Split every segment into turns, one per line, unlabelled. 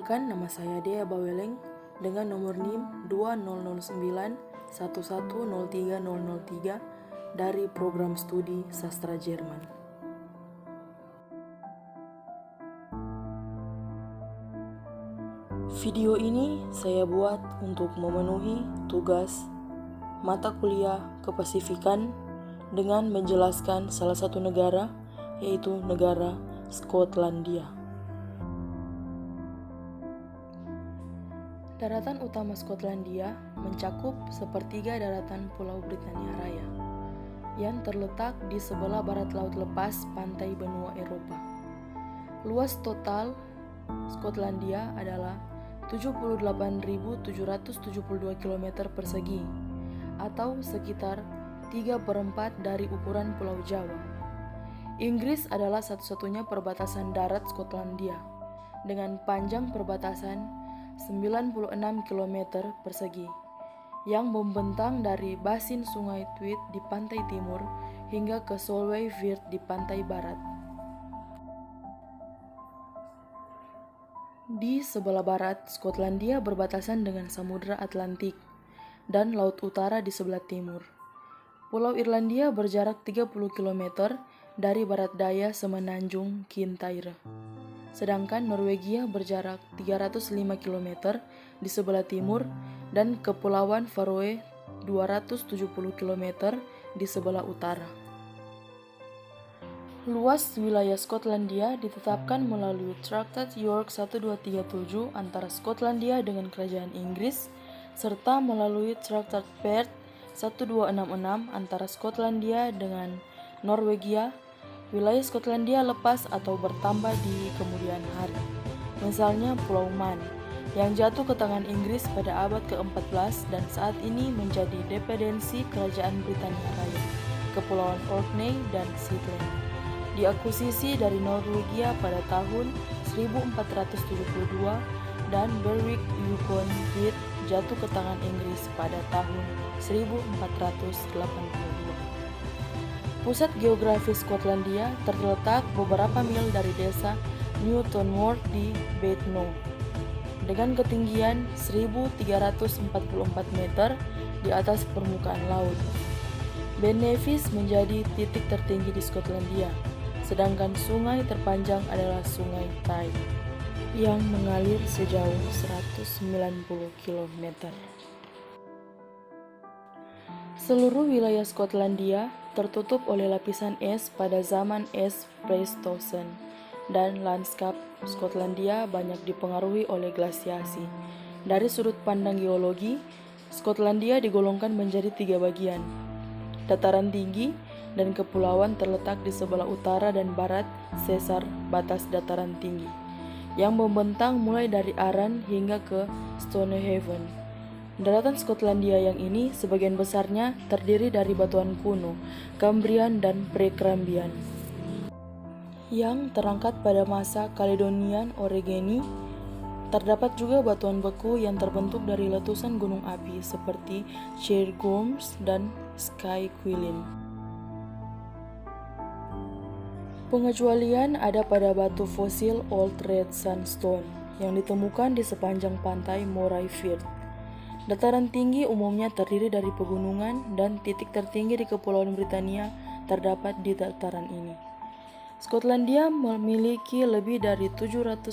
Perkenalkan, nama saya Dea Baweleng dengan nomor NIM 2009 1103 003 dari program studi sastra Jerman. Video ini saya buat untuk memenuhi tugas mata kuliah Kepasifikan dengan menjelaskan salah satu negara, yaitu negara Skotlandia. Daratan utama Skotlandia mencakup sepertiga daratan Pulau Britania Raya yang terletak di sebelah barat laut lepas pantai benua Eropa. Luas total Skotlandia adalah 78.772 km persegi atau sekitar 3/4 dari ukuran Pulau Jawa. Inggris adalah satu-satunya perbatasan darat Skotlandia dengan panjang perbatasan 96 km persegi yang membentang dari basin sungai Tweed di pantai timur hingga ke Solway Firth di pantai barat. Di sebelah barat, Skotlandia berbatasan dengan Samudra Atlantik dan Laut Utara di sebelah timur. Pulau Irlandia berjarak 30 km dari barat daya semenanjung Kintyre. Sedangkan Norwegia berjarak 305 km di sebelah timur dan Kepulauan Faroe 270 km di sebelah utara. Luas wilayah Skotlandia ditetapkan melalui Traktat York 1237 antara Skotlandia dengan Kerajaan Inggris serta melalui Traktat Perth 1266 antara Skotlandia dengan Norwegia. Wilayah Skotlandia lepas atau bertambah di kemudian hari. Misalnya Pulau Man yang jatuh ke tangan Inggris pada abad ke-14 dan saat ini menjadi dependensi Kerajaan Britania Raya, Kepulauan Orkney dan Shetland. Diakuisisi dari Norwegia pada tahun 1472 dan Berwick-Yukon Heath jatuh ke tangan Inggris pada tahun 1482. Pusat geografis Skotlandia terletak beberapa mil dari desa Newtonworth di Beithno dengan ketinggian 1.344 meter di atas permukaan laut. Ben Nevis menjadi titik tertinggi di Skotlandia, sedangkan sungai terpanjang adalah Sungai Tyne yang mengalir sejauh 190 km. Seluruh wilayah Skotlandia tertutup oleh lapisan es pada zaman es Pleistocene dan landskap Skotlandia banyak dipengaruhi oleh glasiasi. Dari sudut pandang geologi, Skotlandia digolongkan menjadi 3 bagian. Dataran tinggi dan kepulauan terletak di sebelah utara dan barat sesar batas dataran tinggi, yang membentang mulai dari Arran hingga ke Stonehaven. Daratan Skotlandia yang ini sebagian besarnya terdiri dari batuan kuno, Kambrian dan Prekrambian, yang terangkat pada masa Caledonian Orogeny. Terdapat juga batuan beku yang terbentuk dari letusan gunung api seperti Cairngorms dan Skyquillin. Pengecualian ada pada batu fosil Old Red Sandstone yang ditemukan di sepanjang pantai Moray Firth. Dataran tinggi umumnya terdiri dari pegunungan dan titik tertinggi di Kepulauan Britania terdapat di dataran ini. Skotlandia memiliki lebih dari 790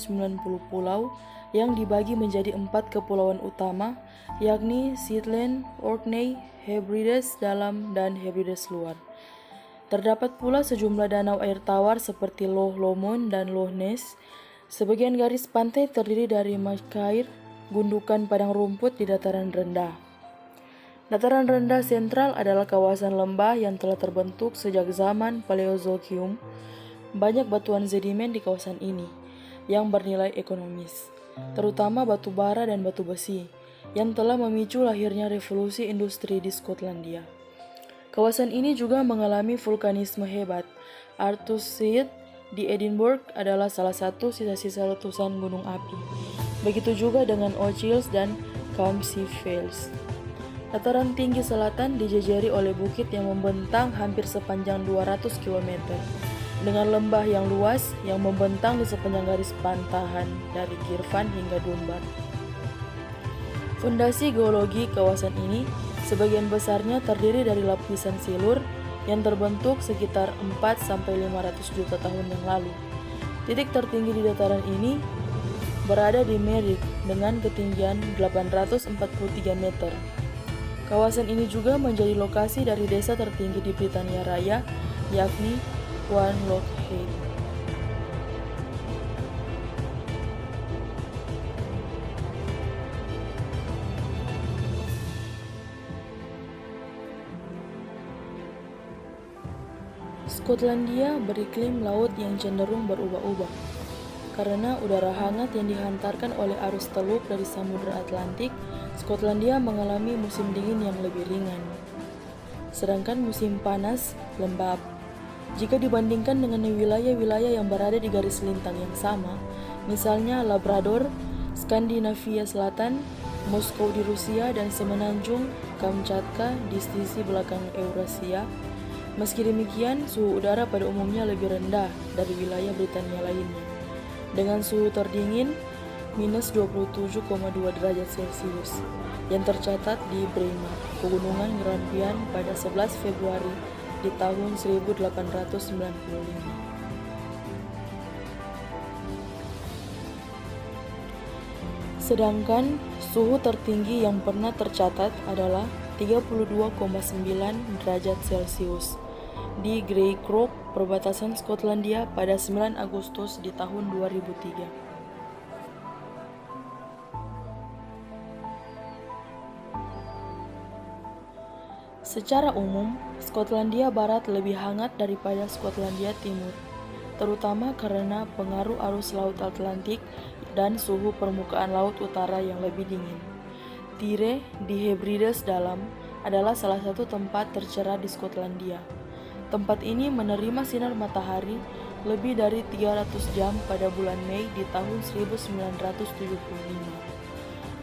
pulau yang dibagi menjadi 4 kepulauan utama, yakni Shetland, Orkney, Hebrides Dalam, dan Hebrides Luar. Terdapat pula sejumlah danau air tawar seperti Loch Lomond dan Loch Ness. Sebagian garis pantai terdiri dari Macair, gundukan padang rumput di dataran rendah. Dataran rendah sentral adalah kawasan lembah yang telah terbentuk sejak zaman Paleozoikum. Banyak batuan sedimen di kawasan ini yang bernilai ekonomis, terutama batu bara dan batu besi, yang telah memicu lahirnya revolusi industri di Skotlandia. Kawasan ini juga mengalami vulkanisme hebat. Arthur's Seat di Edinburgh adalah salah satu sisa-sisa letusan gunung api. Begitu juga dengan Ochils dan Campsie Fells. Dataran tinggi selatan dijejeri oleh bukit yang membentang hampir sepanjang 200 km. dengan lembah yang luas yang membentang di sepanjang garis pantahan dari Girvan hingga Dunbar. Fondasi geologi kawasan ini sebagian besarnya terdiri dari lapisan silur yang terbentuk sekitar 4-500 juta tahun yang lalu. Titik tertinggi di dataran ini berada di Merrick dengan ketinggian 843 meter. Kawasan ini juga menjadi lokasi dari desa tertinggi di Britania Raya, yakni Wanlock Heath. Skotlandia beriklim laut yang cenderung berubah-ubah. Karena udara hangat yang dihantarkan oleh arus teluk dari Samudra Atlantik, Skotlandia mengalami musim dingin yang lebih ringan. Sedangkan musim panas lembab. Jika dibandingkan dengan wilayah-wilayah yang berada di garis lintang yang sama, misalnya Labrador, Skandinavia Selatan, Moskow di Rusia, dan semenanjung Kamchatka di sisi belakang Eurasia, meski demikian, suhu udara pada umumnya lebih rendah dari wilayah Britania lainnya, dengan suhu terdingin minus 27,2 derajat Celcius yang tercatat di Braemar, Pegunungan Grampian pada 11 Februari di tahun 1895. Sedangkan suhu tertinggi yang pernah tercatat adalah 32,9 derajat Celcius di Greycrook, perbatasan Skotlandia pada 9 Agustus di tahun 2003. Secara umum, Skotlandia Barat lebih hangat daripada Skotlandia Timur, terutama karena pengaruh arus Laut Atlantik dan suhu permukaan Laut Utara yang lebih dingin. Tyre di Hebrides Dalam adalah salah satu tempat tercerah di Skotlandia. Tempat ini menerima sinar matahari lebih dari 300 jam pada bulan Mei di tahun 1975.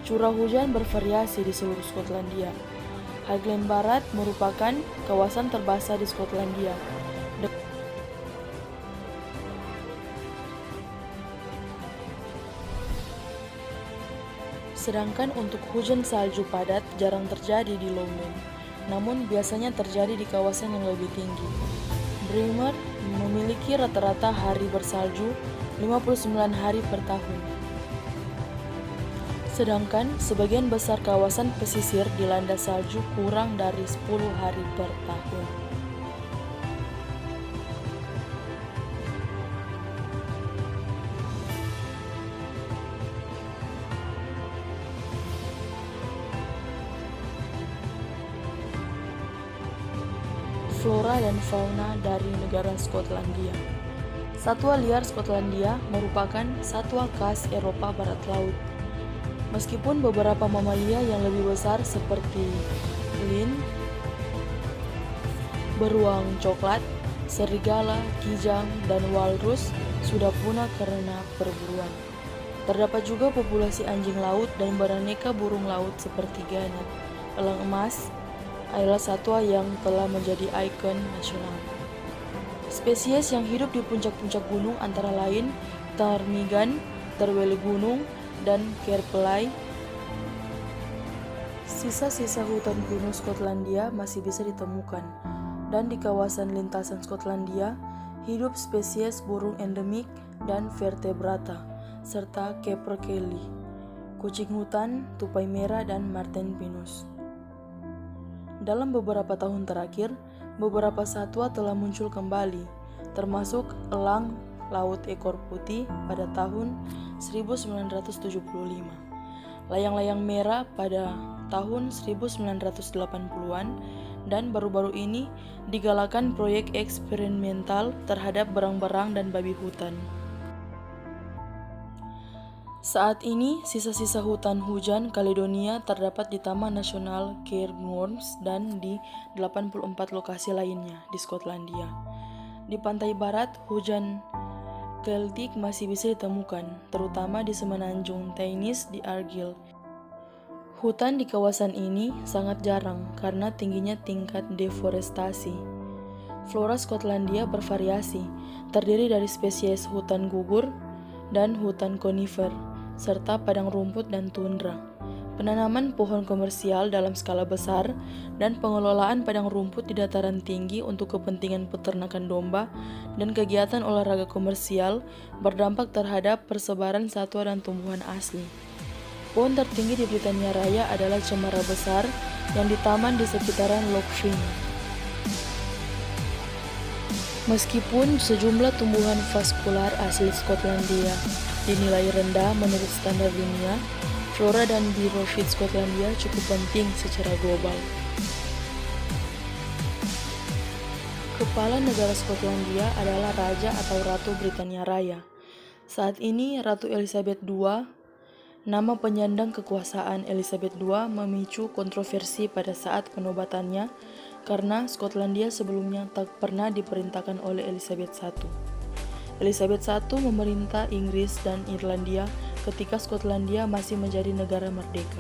Curah hujan bervariasi di seluruh Skotlandia. Highland Barat merupakan kawasan terbasah di Skotlandia. Sedangkan untuk hujan salju padat jarang terjadi di Lowland, namun biasanya terjadi di kawasan yang lebih tinggi. Braemar memiliki rata-rata hari bersalju 59 hari per tahun. Sedangkan sebagian besar kawasan pesisir dilanda salju kurang dari 10 hari per tahun. Flora dan fauna dari negara Skotlandia. Satwa liar Skotlandia merupakan satwa khas Eropa Barat Laut. Meskipun beberapa mamalia yang lebih besar seperti lynx, beruang coklat, serigala, kijang, dan walrus sudah punah karena perburuan. Terdapat juga populasi anjing laut dan beraneka burung laut seperti gannet, elang emas, adalah satwa yang telah menjadi ikon nasional. Spesies yang hidup di puncak-puncak gunung antara lain ptarmigan, terweli gunung, dan kerpelai. Sisa-sisa hutan kuno Skotlandia masih bisa ditemukan, dan di kawasan lintasan Skotlandia hidup spesies burung endemik dan vertebrata, serta capercaillie, kucing hutan, tupai merah, dan marten pinus. Dalam beberapa tahun terakhir, beberapa satwa telah muncul kembali, termasuk elang laut ekor putih pada tahun 1975, layang-layang merah pada tahun 1980-an, dan baru-baru ini digalakan proyek eksperimental terhadap berang-berang dan babi hutan. Saat ini, sisa-sisa hutan hujan Caledonia terdapat di Taman Nasional Cairngorms dan di 84 lokasi lainnya di Skotlandia. Di pantai barat, hujan Celtic masih bisa ditemukan, terutama di semenanjung Tanis di Argyll. Hutan di kawasan ini sangat jarang karena tingginya tingkat deforestasi. Flora Skotlandia bervariasi, terdiri dari spesies hutan gugur dan hutan konifer, serta padang rumput dan tundra. Penanaman pohon komersial dalam skala besar dan pengelolaan padang rumput di dataran tinggi untuk kepentingan peternakan domba dan kegiatan olahraga komersial berdampak terhadap persebaran satwa dan tumbuhan asli. Pohon tertinggi di Britania Raya adalah cemara besar yang ditaman di sekitaran Loch Fyne. Meskipun sejumlah tumbuhan vaskular asli Skotlandia dinilai rendah menurut standar dunia, flora dan biofit Skotlandia cukup penting secara global. Kepala negara Skotlandia adalah Raja atau Ratu Britania Raya. Saat ini Ratu Elizabeth II, nama penyandang kekuasaan Elizabeth II, memicu kontroversi pada saat penobatannya karena Skotlandia sebelumnya tak pernah diperintahkan oleh Elizabeth I. Elizabeth I memerintah Inggris dan Irlandia ketika Skotlandia masih menjadi negara merdeka.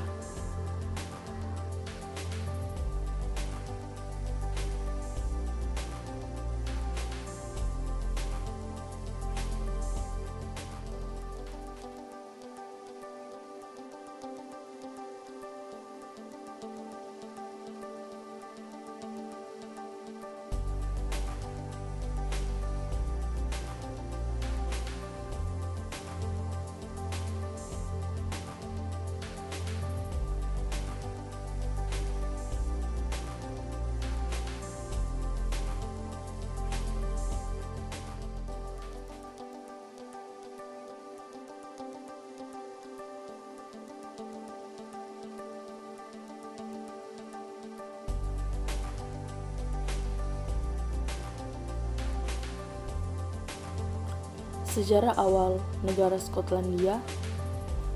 Sejarah awal negara Skotlandia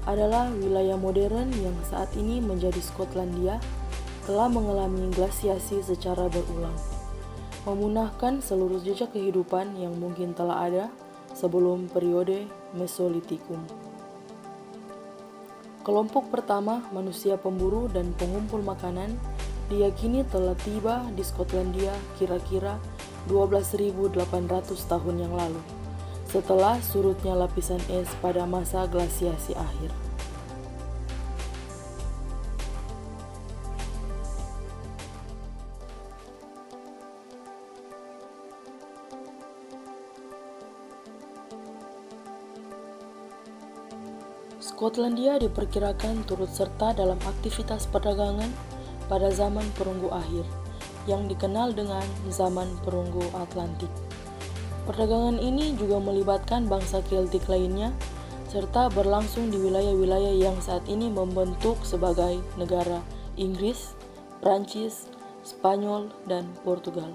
adalah wilayah modern yang saat ini menjadi Skotlandia telah mengalami glasiasi secara berulang, memunahkan seluruh jejak kehidupan yang mungkin telah ada sebelum periode Mesolitikum. Kelompok pertama, manusia pemburu dan pengumpul makanan, diyakini telah tiba di Skotlandia kira-kira 12.800 tahun yang lalu, setelah surutnya lapisan es pada masa glasiasi akhir. Skotlandia diperkirakan turut serta dalam aktivitas perdagangan pada zaman perunggu akhir, yang dikenal dengan zaman perunggu Atlantik. Perdagangan ini juga melibatkan bangsa Keltik lainnya, serta berlangsung di wilayah-wilayah yang saat ini membentuk sebagai negara Inggris, Prancis, Spanyol, dan Portugal.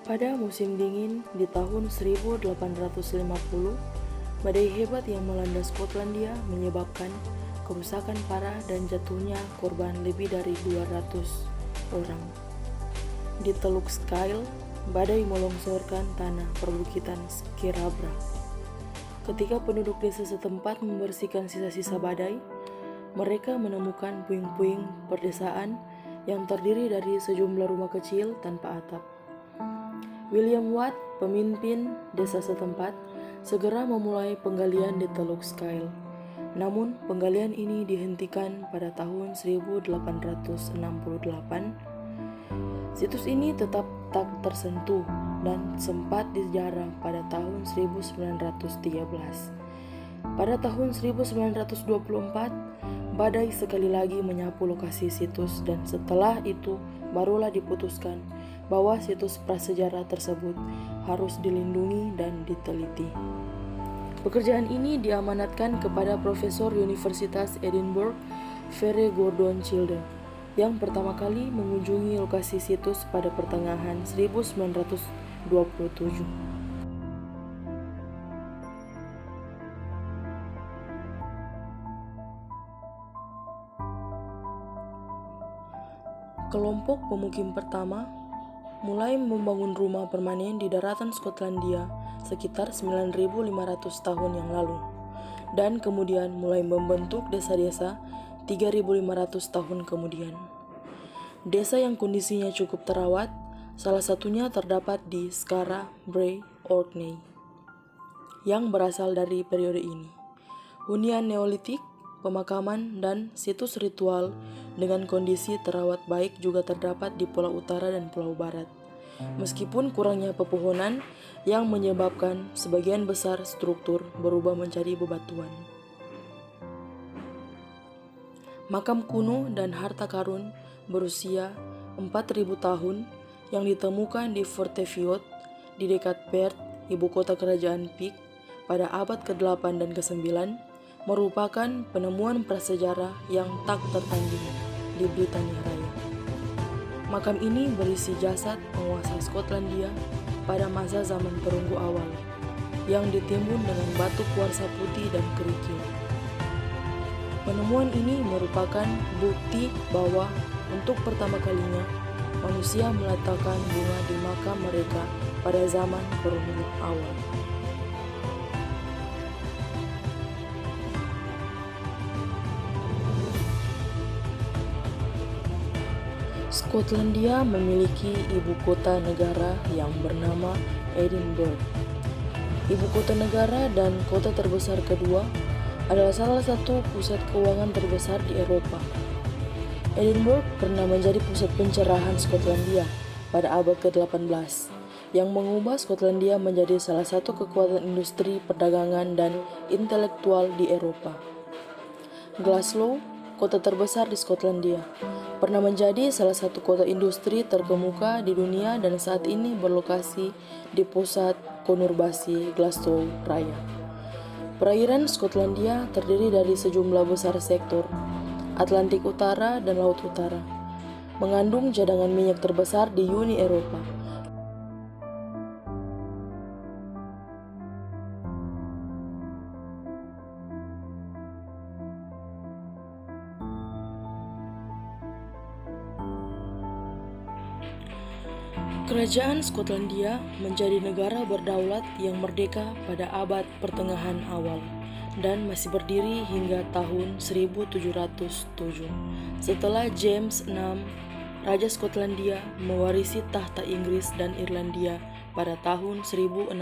Pada musim dingin di tahun 1850, badai hebat yang melanda Skotlandia menyebabkan kerusakan parah dan jatuhnya korban lebih dari 200 orang. Di Teluk Skyle, badai melongsorkan tanah perbukitan Skirabra. Ketika penduduk desa setempat membersihkan sisa-sisa badai, mereka menemukan puing-puing perdesaan yang terdiri dari sejumlah rumah kecil tanpa atap. William Watt, pemimpin desa setempat, segera memulai penggalian di Teluk Skyle. Namun, penggalian ini dihentikan pada tahun 1868. Situs ini tetap tak tersentuh dan sempat dijarah pada tahun 1913. Pada tahun 1924, badai sekali lagi menyapu lokasi situs dan setelah itu barulah diputuskan bahwa situs prasejarah tersebut harus dilindungi dan diteliti. Pekerjaan ini diamanatkan kepada Profesor Universitas Edinburgh, Vere Gordon Childe, yang pertama kali mengunjungi lokasi situs pada pertengahan 1927. Kelompok pemukim pertama mulai membangun rumah permanen di daratan Skotlandia sekitar 9.500 tahun yang lalu, dan kemudian mulai membentuk desa-desa 3.500 tahun kemudian. Desa yang kondisinya cukup terawat, salah satunya terdapat di Skara Brae, Orkney, yang berasal dari periode ini. Hunian Neolitik, pemakaman, dan situs ritual dengan kondisi terawat baik juga terdapat di Pulau Utara dan Pulau Barat, meskipun kurangnya pepohonan yang menyebabkan sebagian besar struktur berubah menjadi bebatuan. Makam kuno dan harta karun berusia 4.000 tahun yang ditemukan di Fortefiot di dekat Perth, ibu kota kerajaan Pik, pada abad ke-8 dan ke-9 merupakan penemuan prasejarah yang tak tertanding di Britania Raya. Makam ini berisi jasad penguasa Skotlandia pada masa zaman perunggu awal yang ditimbun dengan batu kuarsa putih dan kerikil. Penemuan ini merupakan bukti bahwa untuk pertama kalinya manusia meletakkan bunga di makam mereka pada zaman perunggu awal. Skotlandia memiliki ibu kota negara yang bernama Edinburgh. Ibu kota negara dan kota terbesar kedua adalah salah satu pusat keuangan terbesar di Eropa. Edinburgh pernah menjadi pusat pencerahan Skotlandia pada abad ke-18, yang mengubah Skotlandia menjadi salah satu kekuatan industri, perdagangan, dan intelektual di Eropa. Glasgow, kota terbesar di Skotlandia, pernah menjadi salah satu kota industri terkemuka di dunia dan saat ini berlokasi di pusat konurbasi Glasgow Raya. Perairan Skotlandia terdiri dari sejumlah besar sektor, Atlantik Utara dan Laut Utara, mengandung cadangan minyak terbesar di Uni Eropa. Kerajaan Skotlandia menjadi negara berdaulat yang merdeka pada abad pertengahan awal dan masih berdiri hingga tahun 1707 setelah James VI, Raja Skotlandia, mewarisi tahta Inggris dan Irlandia pada tahun 1603.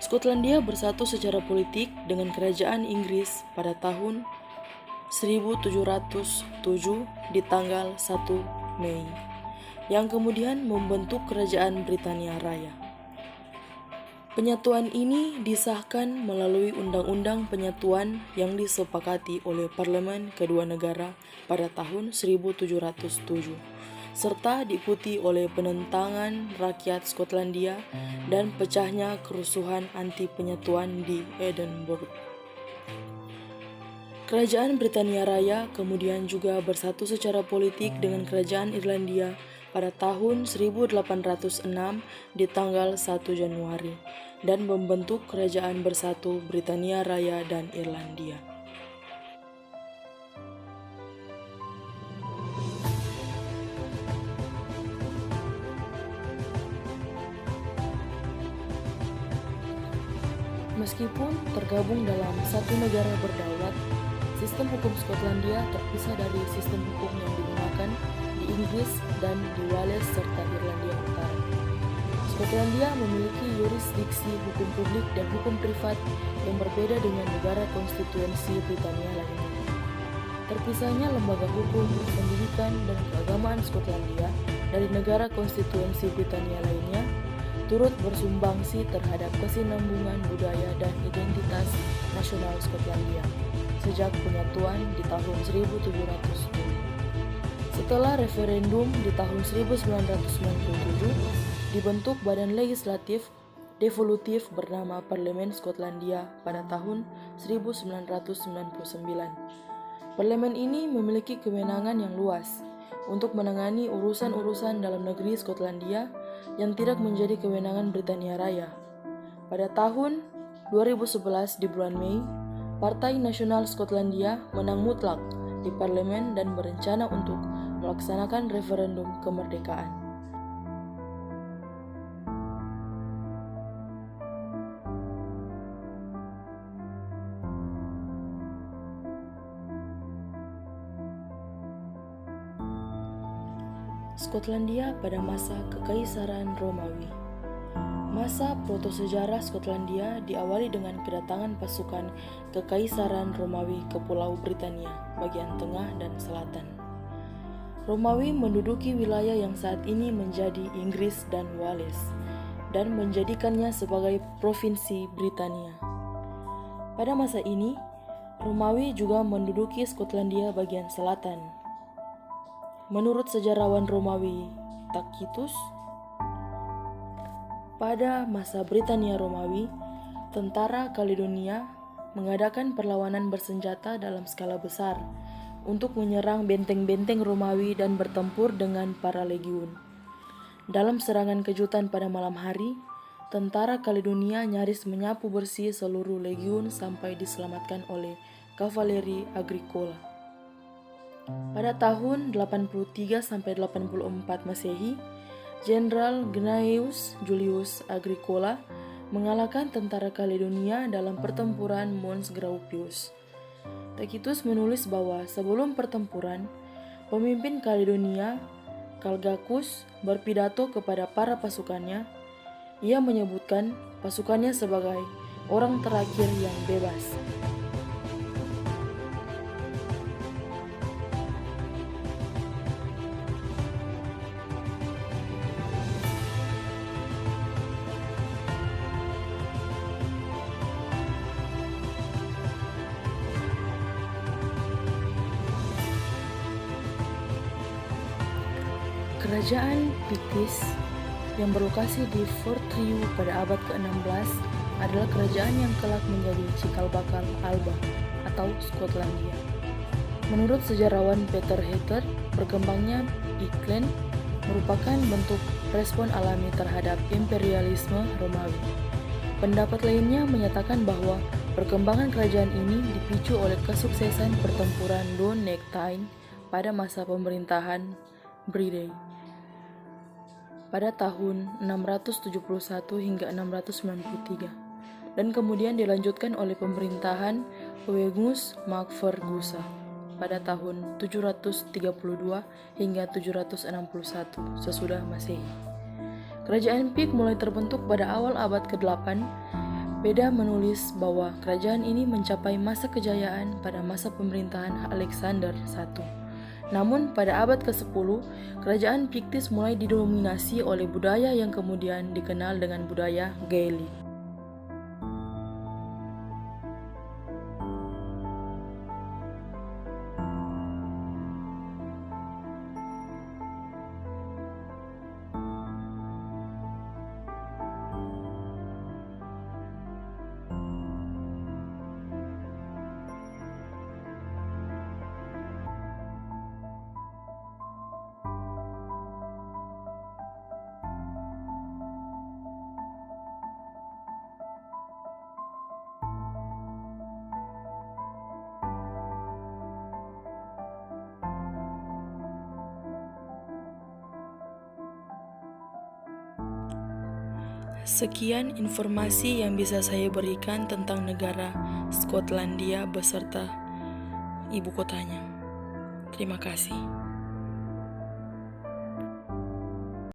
Skotlandia bersatu secara politik dengan kerajaan Inggris pada tahun 1707 di tanggal 1 Mei. Yang kemudian membentuk Kerajaan Britania Raya. Penyatuan ini disahkan melalui Undang-Undang Penyatuan yang disepakati oleh Parlemen kedua negara pada tahun 1707, serta diikuti oleh penentangan rakyat Skotlandia dan pecahnya kerusuhan anti-penyatuan di Edinburgh. Kerajaan Britania Raya kemudian juga bersatu secara politik dengan Kerajaan Irlandia pada tahun 1806 di tanggal 1 Januari dan membentuk Kerajaan Bersatu Britania Raya dan Irlandia. Meskipun tergabung dalam satu negara berdaulat, sistem hukum Skotlandia terpisah dari sistem hukum yang digunakan di Inggris dan di Wales serta Irlandia Utara. Skotlandia memiliki yurisdiksi hukum publik dan hukum privat yang berbeda dengan negara konstituensi Britania lainnya. Terpisahnya lembaga hukum, pendidikan, dan keagamaan Skotlandia dari negara konstituensi Britania lainnya turut bersumbangsi terhadap kesinambungan budaya dan identitas nasional Skotlandia sejak penyatuan di tahun 1710. Setelah referendum di tahun 1997, dibentuk badan legislatif devolutif bernama Parlemen Skotlandia pada tahun 1999 Parlemen ini memiliki kewenangan yang luas untuk menangani urusan-urusan dalam negeri Skotlandia yang tidak menjadi kewenangan Britania Raya. Pada tahun 2011 di bulan Mei, Partai Nasional Skotlandia menang mutlak di parlemen dan berencana untuk melaksanakan referendum kemerdekaan. Skotlandia pada masa Kekaisaran Romawi. Masa protosejarah Skotlandia diawali dengan kedatangan pasukan Kekaisaran Romawi ke Pulau Britania, bagian tengah dan selatan. Romawi menduduki wilayah yang saat ini menjadi Inggris dan Wales, dan menjadikannya sebagai provinsi Britania. Pada masa ini, Romawi juga menduduki Skotlandia bagian selatan. Menurut sejarawan Romawi Tacitus, pada masa Britania Romawi, tentara Kaledonia mengadakan perlawanan bersenjata dalam skala besar untuk menyerang benteng-benteng Romawi dan bertempur dengan para legiun. Dalam serangan kejutan pada malam hari, tentara Kaledonia nyaris menyapu bersih seluruh legiun sampai diselamatkan oleh kavaleri Agricola. Pada tahun 83-84 Masehi, Jenderal Gnaeus Julius Agricola mengalahkan tentara Kaledonia dalam pertempuran Mons Graupius. Tacitus menulis bahwa sebelum pertempuran, pemimpin Kaledonia, Calgacus, berpidato kepada para pasukannya. Ia menyebutkan pasukannya sebagai orang terakhir yang bebas. Kerajaan Pictish yang berlokasi di Fortriu pada abad ke-16 adalah kerajaan yang kelak menjadi cikal bakal Alba atau Skotlandia. Menurut sejarawan Peter Heather, berkembangnya iklan merupakan bentuk respon alami terhadap imperialisme Romawi. Pendapat lainnya menyatakan bahwa perkembangan kerajaan ini dipicu oleh kesuksesan pertempuran Dun-Nectine pada masa pemerintahan Bride pada tahun 671 hingga 693 dan kemudian dilanjutkan oleh pemerintahan Oengus Macfergusa pada tahun 732 hingga 761 sesudah Masehi. Kerajaan Pik mulai terbentuk pada awal abad ke-8. Beda menulis bahwa kerajaan ini mencapai masa kejayaan pada masa pemerintahan Alexander I. Namun pada abad ke-10, kerajaan Pictish mulai didominasi oleh budaya yang kemudian dikenal dengan budaya Gaelic. Sekian informasi yang bisa saya berikan tentang negara Skotlandia beserta ibu kotanya. Terima kasih.